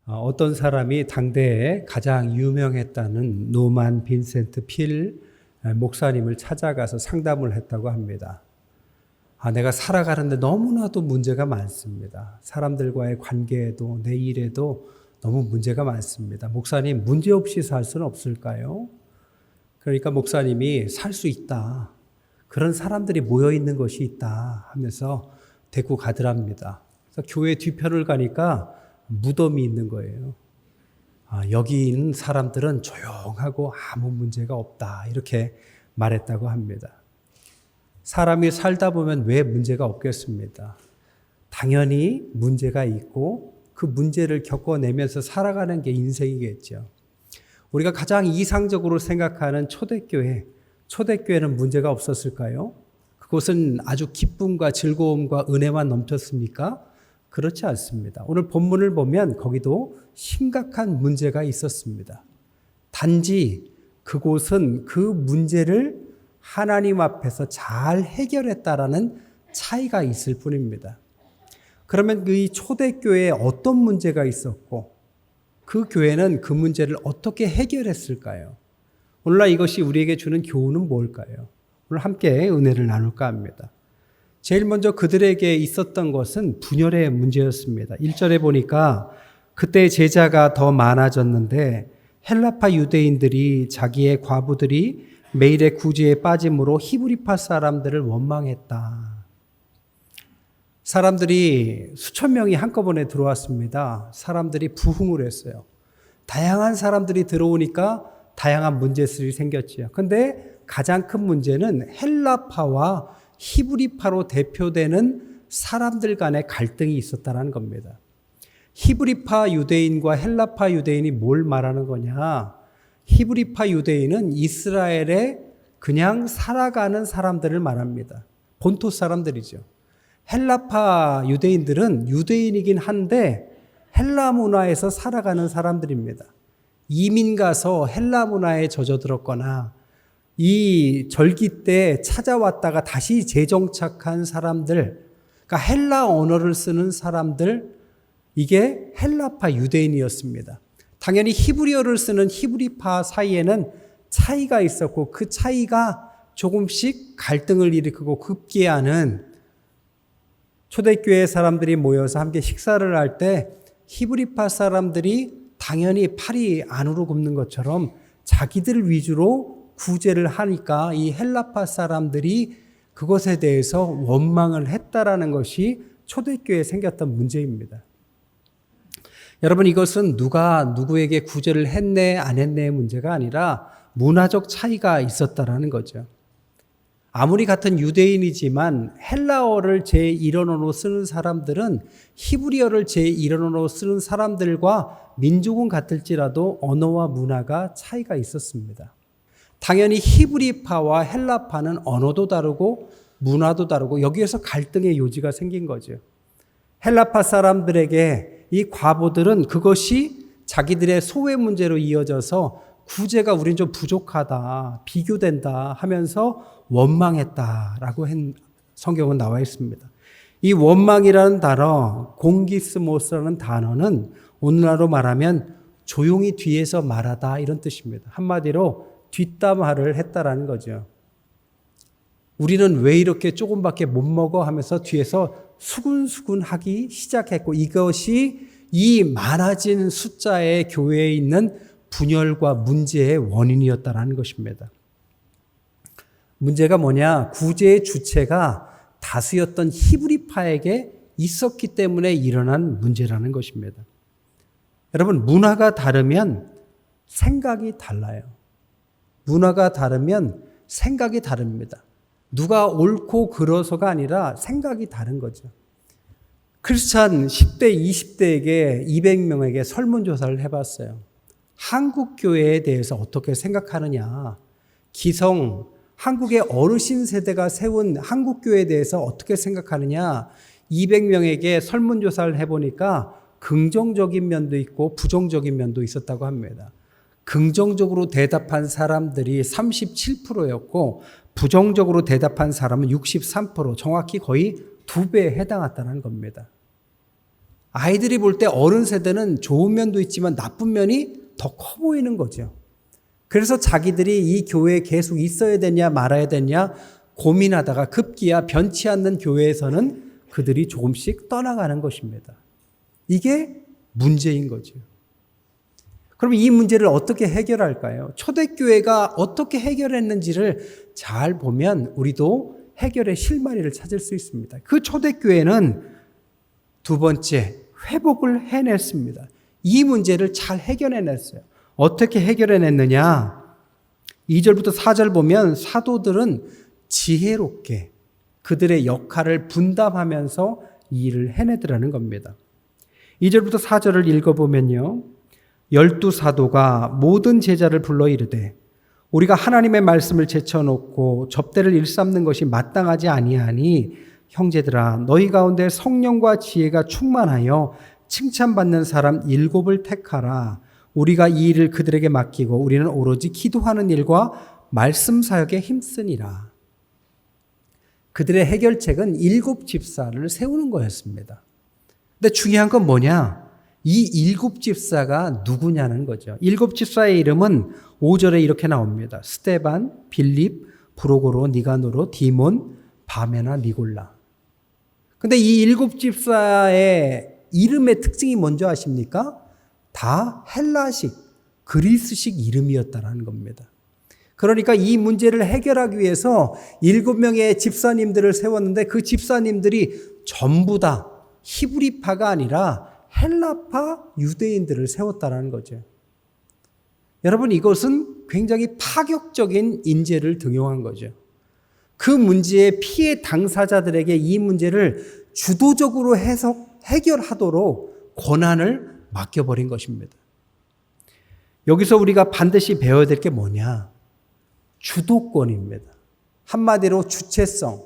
어떤 사람이 당대에 가장 유명했다는 노만 빈센트 필 목사님을 찾아가서 상담을 했다고 합니다. 내가 살아가는데 너무나도 문제가 많습니다. 사람들과의 관계에도 내 일에도 너무 문제가 많습니다. 목사님, 문제 없이 살 수는 없을까요? 그러니까 목사님이 살 수 있다. 그런 사람들이 모여 있는 것이 있다 하면서 데리고 가더랍니다. 그래서 교회 뒤편을 가니까 무덤이 있는 거예요. 여기 있는 사람들은 조용하고 아무 문제가 없다. 이렇게 말했다고 합니다. 사람이 살다 보면 왜 문제가 없겠습니까? 당연히 문제가 있고 그 문제를 겪어내면서 살아가는 게 인생이겠죠. 우리가 가장 이상적으로 생각하는 초대교회는 문제가 없었을까요? 그곳은 아주 기쁨과 즐거움과 은혜만 넘쳤습니까? 그렇지 않습니다. 오늘 본문을 보면 거기도 심각한 문제가 있었습니다. 단지 그곳은 그 문제를 하나님 앞에서 잘 해결했다라는 차이가 있을 뿐입니다. 그러면 이 초대교회에 어떤 문제가 있었고 그 교회는 그 문제를 어떻게 해결했을까요? 오늘날 이것이 우리에게 주는 교훈은 뭘까요? 오늘 함께 은혜를 나눌까 합니다. 제일 먼저 그들에게 있었던 것은 분열의 문제였습니다. 1절에 보니까 그때 제자가 더 많아졌는데 헬라파 유대인들이 자기의 과부들이 매일의 구제에 빠짐으로 히브리파 사람들을 원망했다. 사람들이 수천 명이 한꺼번에 들어왔습니다. 사람들이 부흥을 했어요. 다양한 사람들이 들어오니까 다양한 문제들이 생겼지요. 그런데 가장 큰 문제는 헬라파와 히브리파로 대표되는 사람들 간의 갈등이 있었다는 겁니다. 히브리파 유대인과 헬라파 유대인이 뭘 말하는 거냐? 히브리파 유대인은 이스라엘에 그냥 살아가는 사람들을 말합니다. 본토 사람들이죠. 헬라파 유대인들은 유대인이긴 한데 헬라 문화에서 살아가는 사람들입니다. 이민 가서 헬라 문화에 젖어들었거나 이 절기 때 찾아왔다가 다시 재정착한 사람들, 그러니까 헬라 언어를 쓰는 사람들, 이게 헬라파 유대인이었습니다. 당연히 히브리어를 쓰는 히브리파 사이에는 차이가 있었고 그 차이가 조금씩 갈등을 일으키고 급기야는 초대교회 사람들이 모여서 함께 식사를 할 때 히브리파 사람들이 당연히 팔이 안으로 굽는 것처럼 자기들 위주로 구제를 하니까 이 헬라파 사람들이 그것에 대해서 원망을 했다라는 것이 초대교회에 생겼던 문제입니다. 여러분, 이것은 누가 누구에게 구제를 했네 안 했네의 문제가 아니라 문화적 차이가 있었다라는 거죠. 아무리 같은 유대인이지만 헬라어를 제1언어로 쓰는 사람들은 히브리어를 제1언어로 쓰는 사람들과 민족은 같을지라도 언어와 문화가 차이가 있었습니다. 당연히 히브리파와 헬라파는 언어도 다르고 문화도 다르고 여기에서 갈등의 요지가 생긴 거죠. 헬라파 사람들에게 이 과부들은 그것이 자기들의 소외 문제로 이어져서 구제가 우린 좀 부족하다, 비교된다 하면서 원망했다라고 성경은 나와 있습니다. 이 원망이라는 단어, 공기스모스라는 단어는 오늘날로 말하면 조용히 뒤에서 말하다 이런 뜻입니다. 한마디로 뒷담화를 했다라는 거죠. 우리는 왜 이렇게 조금밖에 못 먹어 하면서 뒤에서 수군수군 하기 시작했고 이것이 이 많아진 숫자의 교회에 있는 분열과 문제의 원인이었다라는 것입니다. 문제가 뭐냐? 구제의 주체가 다수였던 히브리파에게 있었기 때문에 일어난 문제라는 것입니다. 여러분, 문화가 다르면 생각이 달라요. 문화가 다르면 생각이 다릅니다. 누가 옳고 그러서가 아니라 생각이 다른 거죠. 크리스찬 10대, 20대에게 200명에게 설문조사를 해봤어요. 한국 교회에 대해서 어떻게 생각하느냐. 기성, 한국의 어르신 세대가 세운 한국 교회에 대해서 어떻게 생각하느냐. 200명에게 설문조사를 해보니까 긍정적인 면도 있고 부정적인 면도 있었다고 합니다. 긍정적으로 대답한 사람들이 37%였고 부정적으로 대답한 사람은 63%, 정확히 거의 2배에 해당했다는 겁니다. 아이들이 볼 때 어른 세대는 좋은 면도 있지만 나쁜 면이 더 커 보이는 거죠. 그래서 자기들이 이 교회에 계속 있어야 되냐 말아야 되냐 고민하다가 급기야 변치 않는 교회에서는 그들이 조금씩 떠나가는 것입니다. 이게 문제인 거죠. 그럼 이 문제를 어떻게 해결할까요? 초대교회가 어떻게 해결했는지를 잘 보면 우리도 해결의 실마리를 찾을 수 있습니다. 그 초대교회는 두 번째, 회복을 해냈습니다. 이 문제를 잘 해결해냈어요. 어떻게 해결해냈느냐? 2절부터 4절 보면 사도들은 지혜롭게 그들의 역할을 분담하면서 이 일을 해내더라는 겁니다. 2절부터 4절을 읽어보면요. 12사도가 모든 제자를 불러 이르되 우리가 하나님의 말씀을 제쳐놓고 접대를 일삼는 것이 마땅하지 아니하니 형제들아 너희 가운데 성령과 지혜가 충만하여 칭찬받는 사람 7을 택하라. 우리가 이 일을 그들에게 맡기고 우리는 오로지 기도하는 일과 말씀 사역에 힘쓰니라. 그들의 해결책은 7 집사를 세우는 거였습니다. 근데 중요한 건 뭐냐? 이 7 집사가 누구냐는 거죠. 7 집사의 이름은 5절에 이렇게 나옵니다. 스데반, 빌립, 브로고로, 니가노로, 디몬, 바메나, 니골라. 근데 이 7 집사의 이름의 특징이 뭔지 아십니까? 다 헬라식, 그리스식 이름이었다는 겁니다. 그러니까 이 문제를 해결하기 위해서 7명의 집사님들을 세웠는데 그 집사님들이 전부 다 히브리파가 아니라 헬라파 유대인들을 세웠다는 거죠. 여러분, 이것은 굉장히 파격적인 인재를 등용한 거죠. 그 문제의 피해 당사자들에게 이 문제를 주도적으로 해결하도록 권한을 맡겨버린 것입니다. 여기서 우리가 반드시 배워야 될 게 뭐냐? 주도권입니다. 한마디로 주체성.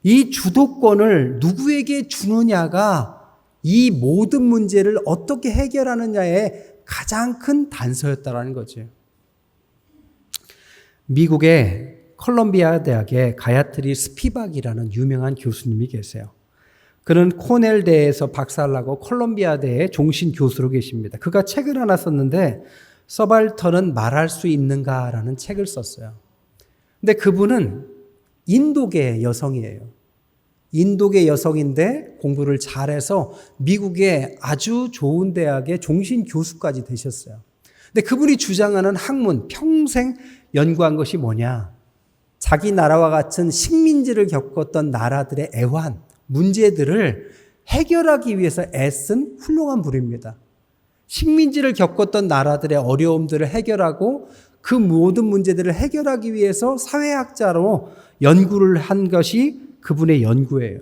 이 주도권을 누구에게 주느냐가 이 모든 문제를 어떻게 해결하느냐의 가장 큰 단서였다는 거죠. 미국의 컬럼비아 대학의 가야트리 스피박이라는 유명한 교수님이 계세요. 그는 코넬대에서 박사를 하고 컬럼비아대의 종신 교수로 계십니다. 그가 책을 하나 썼는데 서발턴은 말할 수 있는가라는 책을 썼어요. 근데 그분은 인도계 여성이에요. 인도계 여성인데 공부를 잘해서 미국의 아주 좋은 대학의 종신 교수까지 되셨어요. 근데 그분이 주장하는 학문, 평생 연구한 것이 뭐냐? 자기 나라와 같은 식민지를 겪었던 나라들의 애환, 문제들을 해결하기 위해서 애쓴 훌륭한 분입니다. 식민지를 겪었던 나라들의 어려움들을 해결하고 그 모든 문제들을 해결하기 위해서 사회학자로 연구를 한 것이 그분의 연구예요.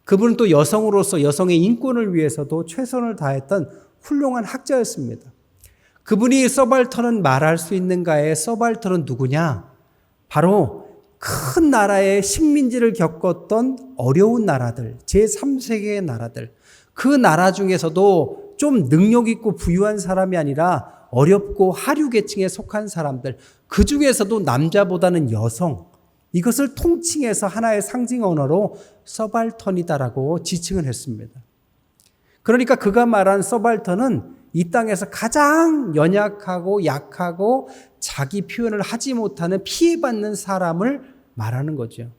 그분은 또 여성으로서 여성의 인권을 위해서도 최선을 다했던 훌륭한 학자였습니다. 그분이 서발턴은 말할 수 있는가의 서발턴은 누구냐? 바로 큰 나라의 식민지를 겪었던 어려운 나라들, 제3세계의 나라들, 그 나라 중에서도 좀 능력 있고 부유한 사람이 아니라 어렵고 하류 계층에 속한 사람들, 그 중에서도 남자보다는 여성, 이것을 통칭해서 하나의 상징 언어로 서발턴이다라고 지칭을 했습니다. 그러니까 그가 말한 서발턴은 이 땅에서 가장 연약하고 약하고 자기 표현을 하지 못하는 피해받는 사람을 말하는 거죠.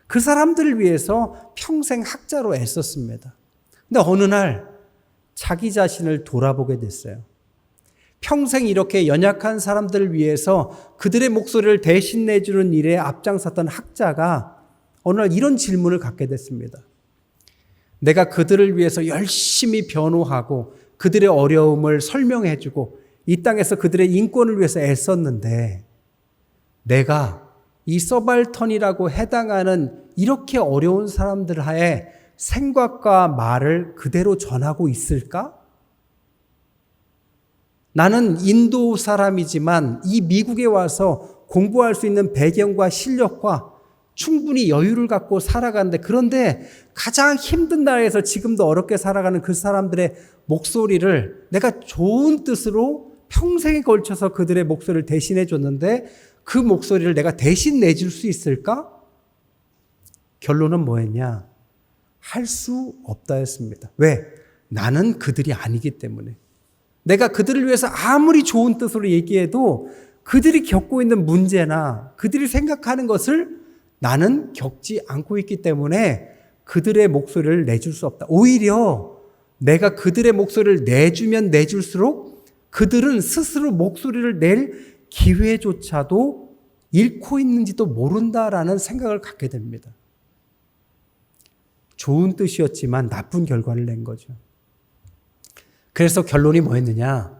그 사람들을 위해서 평생 학자로 애썼습니다. 근데 어느 날 자기 자신을 돌아보게 됐어요. 평생 이렇게 연약한 사람들을 위해서 그들의 목소리를 대신 내주는 일에 앞장섰던 학자가 어느 날 이런 질문을 갖게 됐습니다. 내가 그들을 위해서 열심히 변호하고 그들의 어려움을 설명해주고 이 땅에서 그들의 인권을 위해서 애썼는데 내가 이 서발턴이라고 해당하는 이렇게 어려운 사람들 하에 생각과 말을 그대로 전하고 있을까? 나는 인도 사람이지만 이 미국에 와서 공부할 수 있는 배경과 실력과 충분히 여유를 갖고 살아가는데, 그런데 가장 힘든 나라에서 지금도 어렵게 살아가는 그 사람들의 목소리를 내가 좋은 뜻으로 평생에 걸쳐서 그들의 목소리를 대신해 줬는데 그 목소리를 내가 대신 내줄 수 있을까? 결론은 뭐였냐? 할 수 없다였습니다. 왜? 나는 그들이 아니기 때문에. 내가 그들을 위해서 아무리 좋은 뜻으로 얘기해도 그들이 겪고 있는 문제나 그들이 생각하는 것을 나는 겪지 않고 있기 때문에 그들의 목소리를 내줄 수 없다. 오히려 내가 그들의 목소리를 내주면 내줄수록 그들은 스스로 목소리를 낼 기회조차도 잃고 있는지도 모른다라는 생각을 갖게 됩니다. 좋은 뜻이었지만 나쁜 결과를 낸 거죠. 그래서 결론이 뭐였느냐?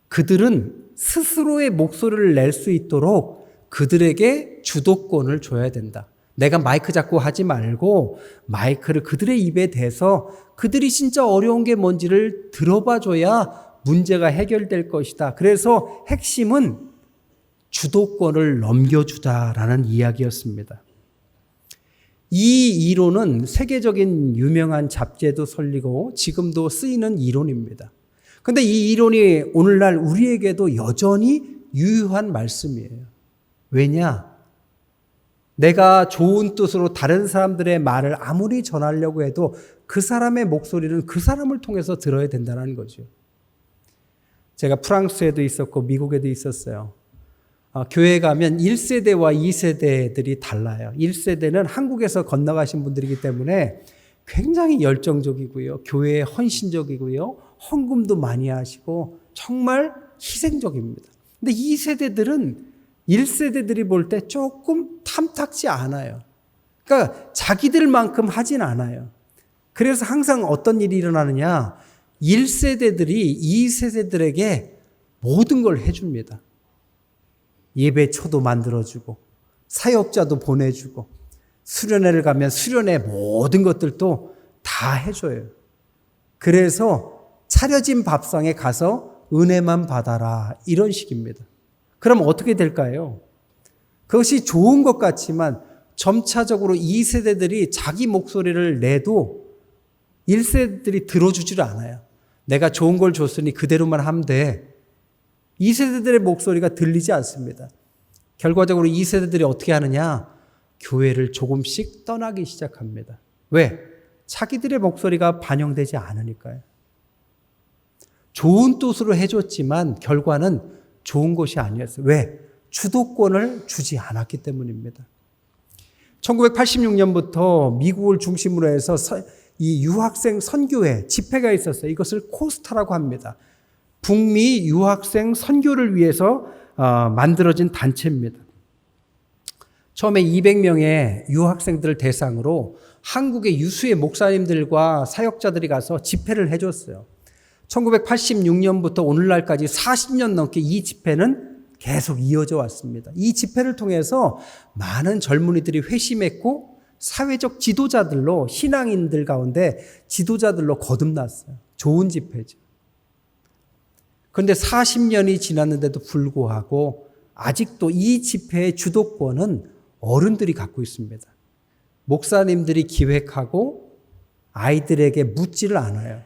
그들은 스스로의 목소리를 낼 수 있도록 그들에게 주도권을 줘야 된다. 내가 마이크 잡고 하지 말고 마이크를 그들의 입에 대서 그들이 진짜 어려운 게 뭔지를 들어봐 줘야 문제가 해결될 것이다. 그래서 핵심은 주도권을 넘겨주다라는 이야기였습니다. 이 이론은 세계적인 유명한 잡지에도 설리고 지금도 쓰이는 이론입니다. 그런데 이 이론이 오늘날 우리에게도 여전히 유효한 말씀이에요. 왜냐? 내가 좋은 뜻으로 다른 사람들의 말을 아무리 전하려고 해도 그 사람의 목소리는 그 사람을 통해서 들어야 된다는 거죠. 제가 프랑스에도 있었고 미국에도 있었어요. 교회에 가면 1세대와 2세대들이 달라요. 1세대는 한국에서 건너가신 분들이기 때문에 굉장히 열정적이고요. 교회에 헌신적이고요. 헌금도 많이 하시고 정말 희생적입니다. 근데 2세대들은 1세대들이 볼 때 조금 탐탁지 않아요. 그러니까 자기들만큼 하진 않아요. 그래서 항상 어떤 일이 일어나느냐. 1세대들이 2세대들에게 모든 걸 해줍니다. 예배초도 만들어주고 사역자도 보내주고 수련회를 가면 수련회 모든 것들도 다 해줘요. 그래서 차려진 밥상에 가서 은혜만 받아라 이런 식입니다. 그럼 어떻게 될까요? 그것이 좋은 것 같지만 점차적으로 2세대들이 자기 목소리를 내도 1세대들이 들어주질 않아요. 내가 좋은 걸 줬으니 그대로만 하면 돼. 2세대들의 목소리가 들리지 않습니다. 결과적으로 2세대들이 어떻게 하느냐? 교회를 조금씩 떠나기 시작합니다. 왜? 자기들의 목소리가 반영되지 않으니까요. 좋은 뜻으로 해줬지만 결과는 좋은 것이 아니었어요. 왜? 주도권을 주지 않았기 때문입니다. 1986년부터 미국을 중심으로 해서 이 유학생 선교회 집회가 있었어요. 이것을 코스타라고 합니다. 북미 유학생 선교를 위해서 만들어진 단체입니다. 처음에 200명의 유학생들을 대상으로 한국의 유수의 목사님들과 사역자들이 가서 집회를 해줬어요. 1986년부터 오늘날까지 40년 넘게 이 집회는 계속 이어져 왔습니다. 이 집회를 통해서 많은 젊은이들이 회심했고 사회적 지도자들로 신앙인들 가운데 지도자들로 거듭났어요. 좋은 집회죠. 그런데 40년이 지났는데도 불구하고 아직도 이 집회의 주도권은 어른들이 갖고 있습니다. 목사님들이 기획하고 아이들에게 묻지를 않아요.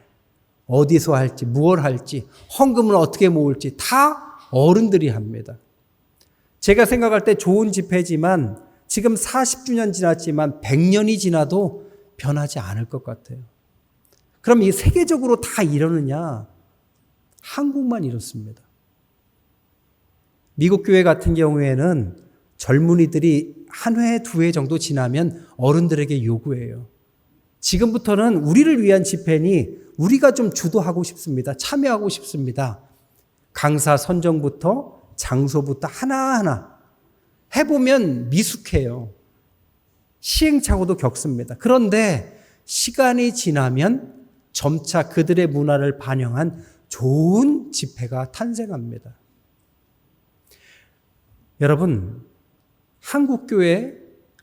어디서 할지, 무엇을 할지, 헌금을 어떻게 모을지 다 어른들이 합니다. 제가 생각할 때 좋은 집회지만 지금 40주년 지났지만 100년이 지나도 변하지 않을 것 같아요. 그럼 이 세계적으로 다 이러느냐? 한국만 이렇습니다. 미국 교회 같은 경우에는 젊은이들이 한 회, 두 회 정도 지나면 어른들에게 요구해요. 지금부터는 우리를 위한 집회니 우리가 좀 주도하고 싶습니다. 참여하고 싶습니다. 강사 선정부터 장소부터 하나하나 해보면 미숙해요. 시행착오도 겪습니다. 그런데 시간이 지나면 점차 그들의 문화를 반영한 좋은 집회가 탄생합니다. 여러분, 한국 교회,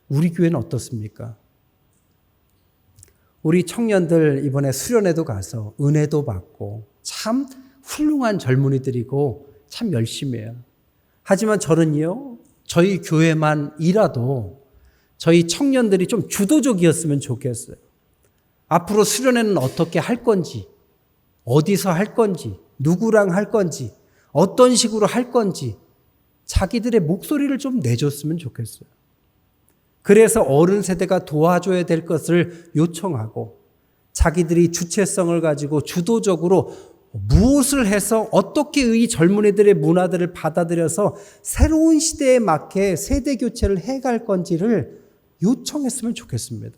우리 교회는 어떻습니까? 우리 청년들 이번에 수련회도 가서 은혜도 받고 참 훌륭한 젊은이들이고 참 열심히 해요. 하지만 저는요, 저희 교회만이라도 저희 청년들이 좀 주도적이었으면 좋겠어요. 앞으로 수련회는 어떻게 할 건지, 어디서 할 건지, 누구랑 할 건지, 어떤 식으로 할 건지 자기들의 목소리를 좀 내줬으면 좋겠어요. 그래서 어른 세대가 도와줘야 될 것을 요청하고 자기들이 주체성을 가지고 주도적으로 무엇을 해서 어떻게 이 젊은이들의 문화들을 받아들여서 새로운 시대에 맞게 세대 교체를 해갈 건지를 요청했으면 좋겠습니다.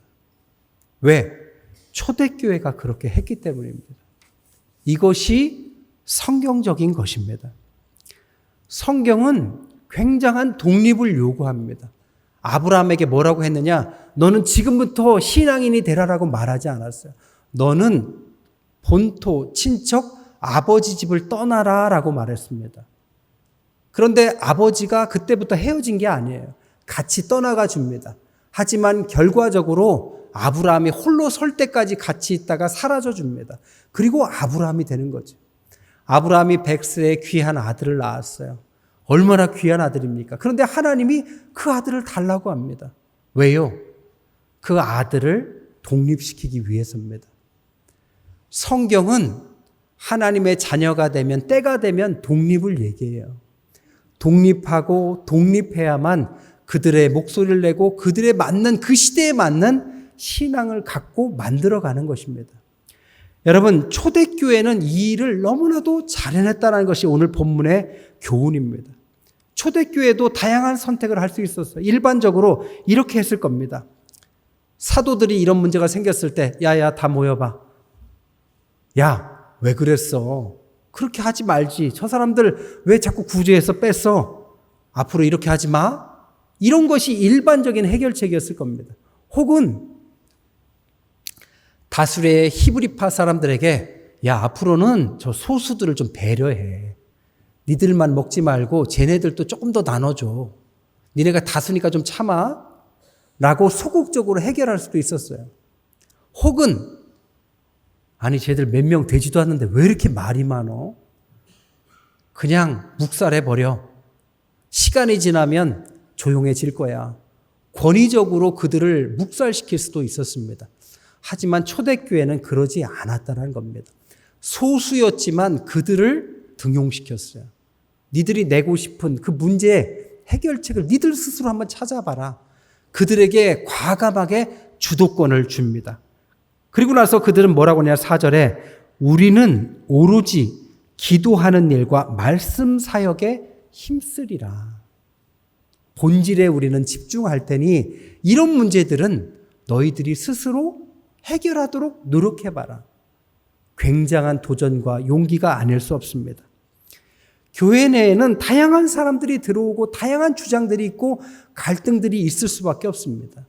왜? 초대교회가 그렇게 했기 때문입니다. 이것이 성경적인 것입니다. 성경은 굉장한 독립을 요구합니다. 아브라함에게 뭐라고 했느냐? 너는 지금부터 신앙인이 되라라고 말하지 않았어요. 너는 본토, 친척, 아버지 집을 떠나라 라고 말했습니다. 그런데 아버지가 그때부터 헤어진 게 아니에요. 같이 떠나가 줍니다. 하지만 결과적으로 아브라함이 홀로 설 때까지 같이 있다가 사라져 줍니다. 그리고 아브라함이 되는 거죠. 아브라함이 백세에 귀한 아들을 낳았어요. 얼마나 귀한 아들입니까? 그런데 하나님이 그 아들을 달라고 합니다. 왜요? 그 아들을 독립시키기 위해서입니다. 성경은 하나님의 자녀가 되면, 때가 되면 독립을 얘기해요. 독립하고 독립해야만 그들의 목소리를 내고 그들의 맞는, 그 시대에 맞는 신앙을 갖고 만들어가는 것입니다. 여러분, 초대교회는 이 일을 너무나도 잘 해냈다는 것이 오늘 본문의 교훈입니다. 초대교회도 다양한 선택을 할 수 있었어요. 일반적으로 이렇게 했을 겁니다. 사도들이 이런 문제가 생겼을 때, 야야, 다 모여봐. 야, 왜 그랬어? 그렇게 하지 말지. 저 사람들 왜 자꾸 구제해서 뺐어? 앞으로 이렇게 하지 마. 이런 것이 일반적인 해결책이었을 겁니다. 혹은 다수의 히브리파 사람들에게, 야, 앞으로는 저 소수들을 좀 배려해. 니들만 먹지 말고 쟤네들도 조금 더 나눠줘. 니네가 다수니까 좀 참아. 라고 소극적으로 해결할 수도 있었어요. 혹은 아니 쟤들 몇 명 되지도 않는데 왜 이렇게 말이 많어? 그냥 묵살해버려. 시간이 지나면 조용해질 거야. 권위적으로 그들을 묵살시킬 수도 있었습니다. 하지만 초대교회는 그러지 않았다는 겁니다. 소수였지만 그들을 등용시켰어요. 니들이 내고 싶은 그 문제의 해결책을 니들 스스로 한번 찾아봐라. 그들에게 과감하게 주도권을 줍니다. 그리고 나서 그들은 뭐라고 하냐, 4절에 우리는 오로지 기도하는 일과 말씀 사역에 힘쓰리라. 본질에 우리는 집중할 테니 이런 문제들은 너희들이 스스로 해결하도록 노력해봐라. 굉장한 도전과 용기가 아닐 수 없습니다. 교회 내에는 다양한 사람들이 들어오고 다양한 주장들이 있고 갈등들이 있을 수밖에 없습니다.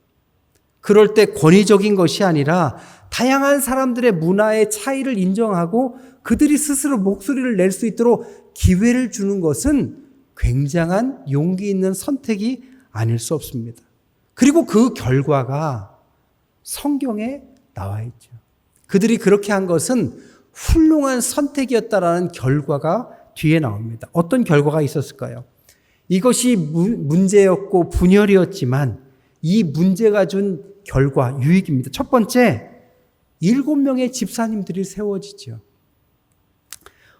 그럴 때 권위적인 것이 아니라 다양한 사람들의 문화의 차이를 인정하고 그들이 스스로 목소리를 낼 수 있도록 기회를 주는 것은 굉장한 용기 있는 선택이 아닐 수 없습니다. 그리고 그 결과가 성경에 나와 있죠. 그들이 그렇게 한 것은 훌륭한 선택이었다라는 결과가 뒤에 나옵니다. 어떤 결과가 있었을까요? 이것이 문제였고 분열이었지만 이 문제가 준 결과, 유익입니다. 첫 번째, 7명의 집사님들이 세워지죠.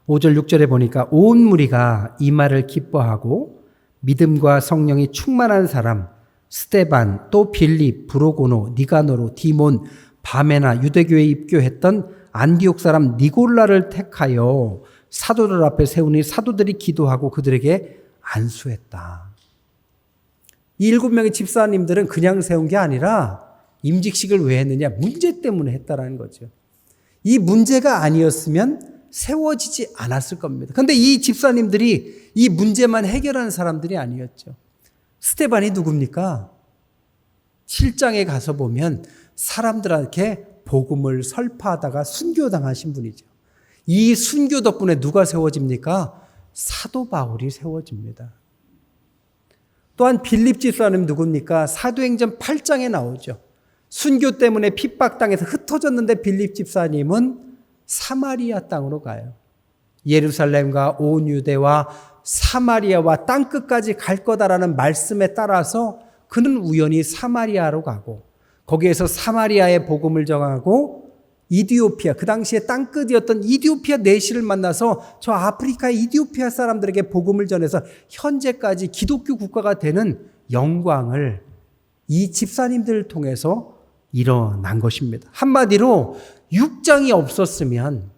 5절 6절에 보니까 온 무리가 이 말을 기뻐하고 믿음과 성령이 충만한 사람 스데반, 또 빌립, 브로고노, 니가노로, 디몬, 바메나, 유대교에 입교했던 안디옥 사람 니골라를 택하여 사도들 앞에 세우니 사도들이 기도하고 그들에게 안수했다. 이 7명의 집사님들은 그냥 세운 게 아니라 임직식을 왜 했느냐? 문제 때문에 했다라는 거죠. 이 문제가 아니었으면 세워지지 않았을 겁니다. 그런데 이 집사님들이 이 문제만 해결하는 사람들이 아니었죠. 스데반이 누굽니까? 7장에 가서 보면 사람들에게 복음을 설파하다가 순교당하신 분이죠. 이 순교 덕분에 누가 세워집니까? 사도 바울이 세워집니다. 또한 빌립 집사님 누굽니까? 사도행전 8장에 나오죠. 순교 때문에 핍박당해서 흩어졌는데 빌립 집사님은 사마리아 땅으로 가요. 예루살렘과 온 유대와 사마리아와 땅끝까지 갈 거다라는 말씀에 따라서 그는 우연히 사마리아로 가고 거기에서 사마리아의 복음을 전하고 이디오피아, 그 당시에 땅끝이었던 이디오피아 내시를 만나서 저 아프리카의 이디오피아 사람들에게 복음을 전해서 현재까지 기독교 국가가 되는 영광을 이 집사님들을 통해서 일어난 것입니다. 한마디로 6장이 없었으면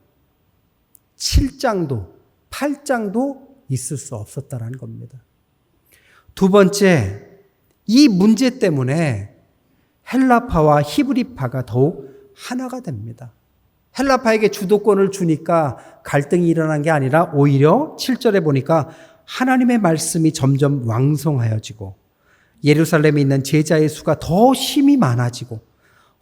7장도 8장도 있을 수 없었다는 겁니다. 두 번째, 이 문제 때문에 헬라파와 히브리파가 더욱 하나가 됩니다. 헬라파에게 주도권을 주니까 갈등이 일어난 게 아니라 오히려 7절에 보니까 하나님의 말씀이 점점 왕성하여지고 예루살렘에 있는 제자의 수가 더 힘이 많아지고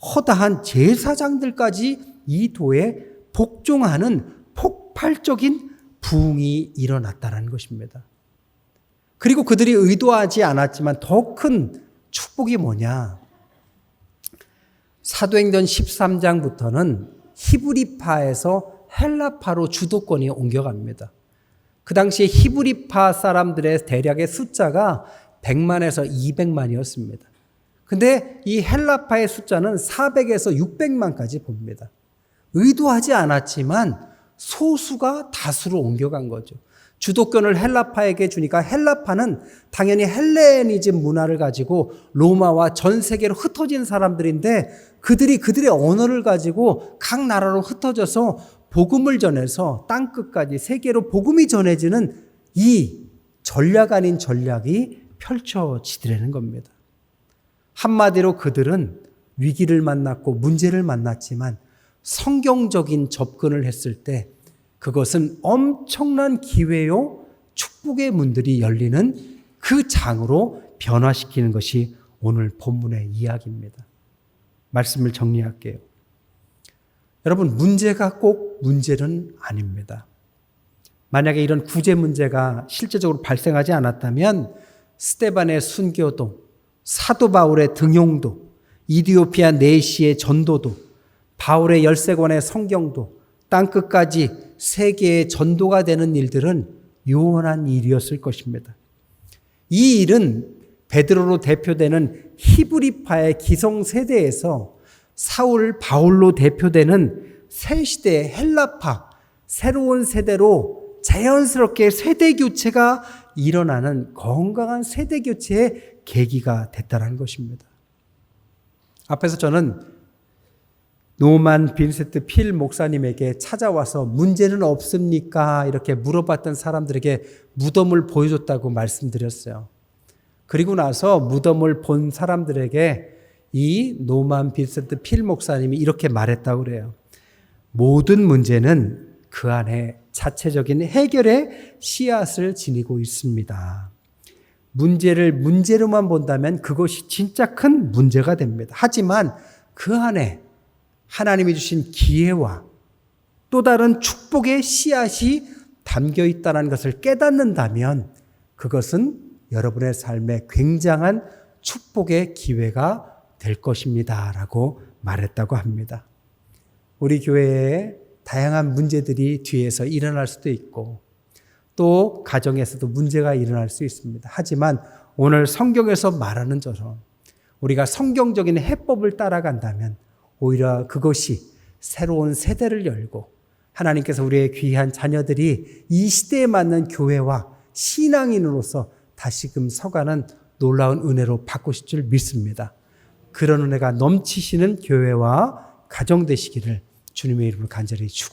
허다한 제사장들까지 이 도에 복종하는 폭발적인 부흥이 일어났다는 것입니다. 그리고 그들이 의도하지 않았지만 더 큰 축복이 뭐냐? 사도행전 13장부터는 히브리파에서 헬라파로 주도권이 옮겨갑니다. 그 당시에 히브리파 사람들의 대략의 숫자가 100만에서 200만이었습니다. 근데 이 헬라파의 숫자는 400에서 600만까지 봅니다. 의도하지 않았지만 소수가 다수로 옮겨간 거죠. 주도권을 헬라파에게 주니까 헬라파는 당연히 헬레니즘 문화를 가지고 로마와 전 세계로 흩어진 사람들인데 그들의 언어를 가지고 각 나라로 흩어져서 복음을 전해서 땅끝까지 세계로 복음이 전해지는 이 전략 아닌 전략이 펼쳐지더라는 겁니다. 한마디로 그들은 위기를 만났고 문제를 만났지만 성경적인 접근을 했을 때 그것은 엄청난 기회요, 축복의 문들이 열리는 그 장으로 변화시키는 것이 오늘 본문의 이야기입니다. 말씀을 정리할게요. 여러분, 문제가 꼭 문제는 아닙니다. 만약에 이런 구제 문제가 실제적으로 발생하지 않았다면 스데반의 순교도, 사도 바울의 등용도, 이디오피아 내시의 전도도, 바울의 열쇠권의 성경도, 땅끝까지 세계의 전도가 되는 일들은 요원한 일이었을 것입니다. 이 일은 베드로로 대표되는 히브리파의 기성세대에서 사울, 바울로 대표되는 새 시대의 헬라파, 새로운 세대로 자연스럽게 세대교체가 일어나는 건강한 세대교체의 계기가 됐다는 것입니다. 앞에서 저는 노만 빈센트 필 목사님에게 찾아와서 문제는 없습니까? 이렇게 물어봤던 사람들에게 무덤을 보여줬다고 말씀드렸어요. 그리고 나서 무덤을 본 사람들에게 이 노만 빈센트 필 목사님이 이렇게 말했다고 그래요. 모든 문제는 그 안에 자체적인 해결의 씨앗을 지니고 있습니다. 문제를 문제로만 본다면 그것이 진짜 큰 문제가 됩니다. 하지만 그 안에 하나님이 주신 기회와 또 다른 축복의 씨앗이 담겨 있다는 것을 깨닫는다면 그것은 여러분의 삶에 굉장한 축복의 기회가 될 것입니다. 라고 말했다고 합니다. 우리 교회에 다양한 문제들이 뒤에서 일어날 수도 있고 또 가정에서도 문제가 일어날 수 있습니다. 하지만 오늘 성경에서 말하는 것처럼 우리가 성경적인 해법을 따라간다면 오히려 그것이 새로운 세대를 열고 하나님께서 우리의 귀한 자녀들이 이 시대에 맞는 교회와 신앙인으로서 다시금 서가는 놀라운 은혜로 바꾸실 줄 믿습니다. 그런 은혜가 넘치시는 교회와 가정 되시기를 주님의 이름으로 간절히 축원합니다.